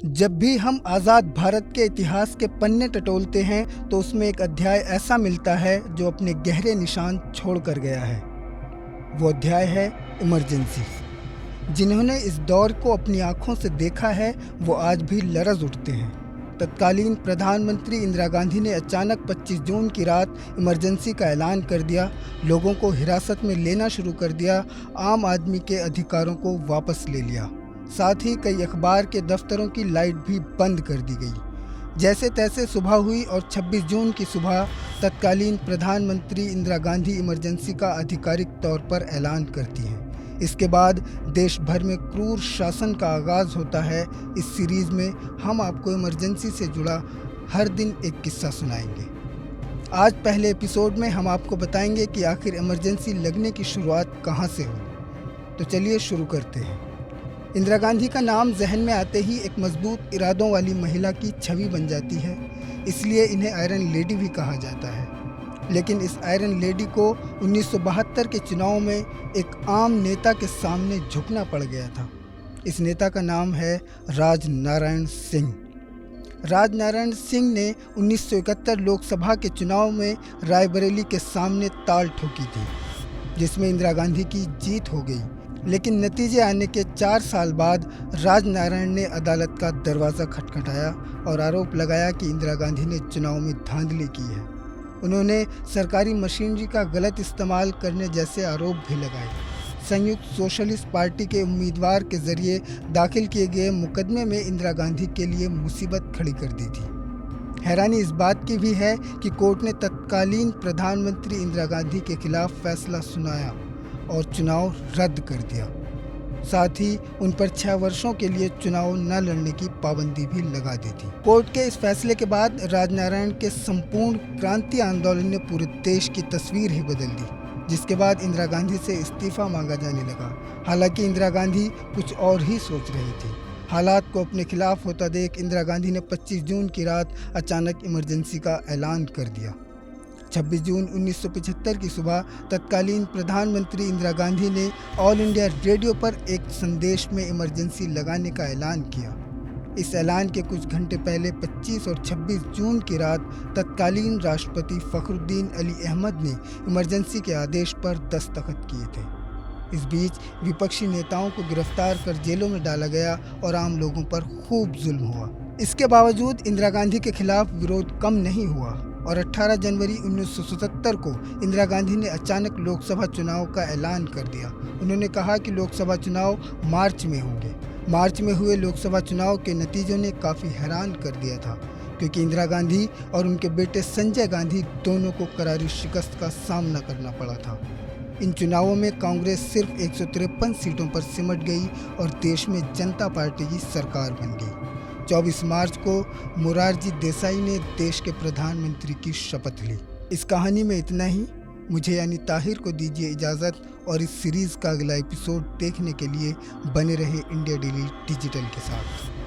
जब भी हम आज़ाद भारत के इतिहास के पन्ने टटोलते हैं तो उसमें एक अध्याय ऐसा मिलता है जो अपने गहरे निशान छोड़ कर गया है। वो अध्याय है इमरजेंसी। जिन्होंने इस दौर को अपनी आंखों से देखा है वो आज भी लरज़ उठते हैं। तत्कालीन प्रधानमंत्री इंदिरा गांधी ने अचानक 25 जून की रात इमरजेंसी का ऐलान कर दिया, लोगों को हिरासत में लेना शुरू कर दिया, आम आदमी के अधिकारों को वापस ले लिया। साथ ही कई अखबार के दफ्तरों की लाइट भी बंद कर दी गई। जैसे तैसे सुबह हुई और 26 जून की सुबह तत्कालीन प्रधानमंत्री इंदिरा गांधी इमरजेंसी का आधिकारिक तौर पर ऐलान करती हैं। इसके बाद देश भर में क्रूर शासन का आगाज़ होता है। इस सीरीज़ में हम आपको इमरजेंसी से जुड़ा हर दिन एक किस्सा सुनाएंगे। आज पहले एपिसोड में हम आपको बताएंगे कि आखिर इमरजेंसी लगने की शुरुआत कहाँ से हुई। तो चलिए शुरू करते हैं। इंदिरा गांधी का नाम जहन में आते ही एक मजबूत इरादों वाली महिला की छवि बन जाती है, इसलिए इन्हें आयरन लेडी भी कहा जाता है। लेकिन इस आयरन लेडी को 1972 के चुनाव में एक आम नेता के सामने झुकना पड़ गया था। इस नेता का नाम है राजनारायण सिंह। राजनारायण सिंह ने 1971 लोकसभा के चुनाव में रायबरेली के सामने ताल ठोकी थी, जिसमें इंदिरा गांधी की जीत हो गई। लेकिन नतीजे आने के 4 साल बाद राजनारायण ने अदालत का दरवाज़ा खटखटाया और आरोप लगाया कि इंदिरा गांधी ने चुनाव में धांधली की है। उन्होंने सरकारी मशीनरी का गलत इस्तेमाल करने जैसे आरोप भी लगाए। संयुक्त सोशलिस्ट पार्टी के उम्मीदवार के जरिए दाखिल किए गए मुकदमे में इंदिरा गांधी के लिए मुसीबत खड़ी कर दी थी। हैरानी इस बात की भी है कि कोर्ट ने तत्कालीन प्रधानमंत्री इंदिरा गांधी के खिलाफ फैसला सुनाया और चुनाव रद्द कर दिया। साथ ही उन पर 6 वर्षों के लिए चुनाव न लड़ने की पाबंदी भी लगा दी थी। कोर्ट के इस फैसले के बाद राजनारायण के संपूर्ण क्रांति आंदोलन ने पूरे देश की तस्वीर ही बदल दी, जिसके बाद इंदिरा गांधी से इस्तीफा मांगा जाने लगा। हालांकि इंदिरा गांधी कुछ और ही सोच रही थी। हालात को अपने खिलाफ होता देख इंदिरा गांधी ने 25 जून की रात अचानक इमरजेंसी का ऐलान कर दिया। 26 जून 1975 की सुबह तत्कालीन प्रधानमंत्री इंदिरा गांधी ने ऑल इंडिया रेडियो पर एक संदेश में इमरजेंसी लगाने का ऐलान किया। इस ऐलान के कुछ घंटे पहले 25 और 26 जून की रात तत्कालीन राष्ट्रपति फखरुद्दीन अली अहमद ने इमरजेंसी के आदेश पर दस्तखत किए थे। इस बीच विपक्षी नेताओं को गिरफ्तार कर जेलों में डाला गया और आम लोगों पर खूब जुल्म हुआ। इसके बावजूद इंदिरा गांधी के खिलाफ विरोध कम नहीं हुआ और 18 जनवरी 1977 को इंदिरा गांधी ने अचानक लोकसभा चुनाव का ऐलान कर दिया। उन्होंने कहा कि लोकसभा चुनाव मार्च में होंगे। मार्च में हुए लोकसभा चुनाव के नतीजों ने काफ़ी हैरान कर दिया था, क्योंकि इंदिरा गांधी और उनके बेटे संजय गांधी दोनों को करारी शिकस्त का सामना करना पड़ा था। इन चुनावों में कांग्रेस सिर्फ 153 सीटों पर सिमट गई और देश में जनता पार्टी की सरकार बन गई। 24 मार्च को मोरारजी देसाई ने देश के प्रधानमंत्री की शपथ ली। इस कहानी में इतना ही। मुझे यानी ताहिर को दीजिए इजाज़त और इस सीरीज़ का अगला एपिसोड देखने के लिए बने रहे इंडिया डेली डिजिटल के साथ।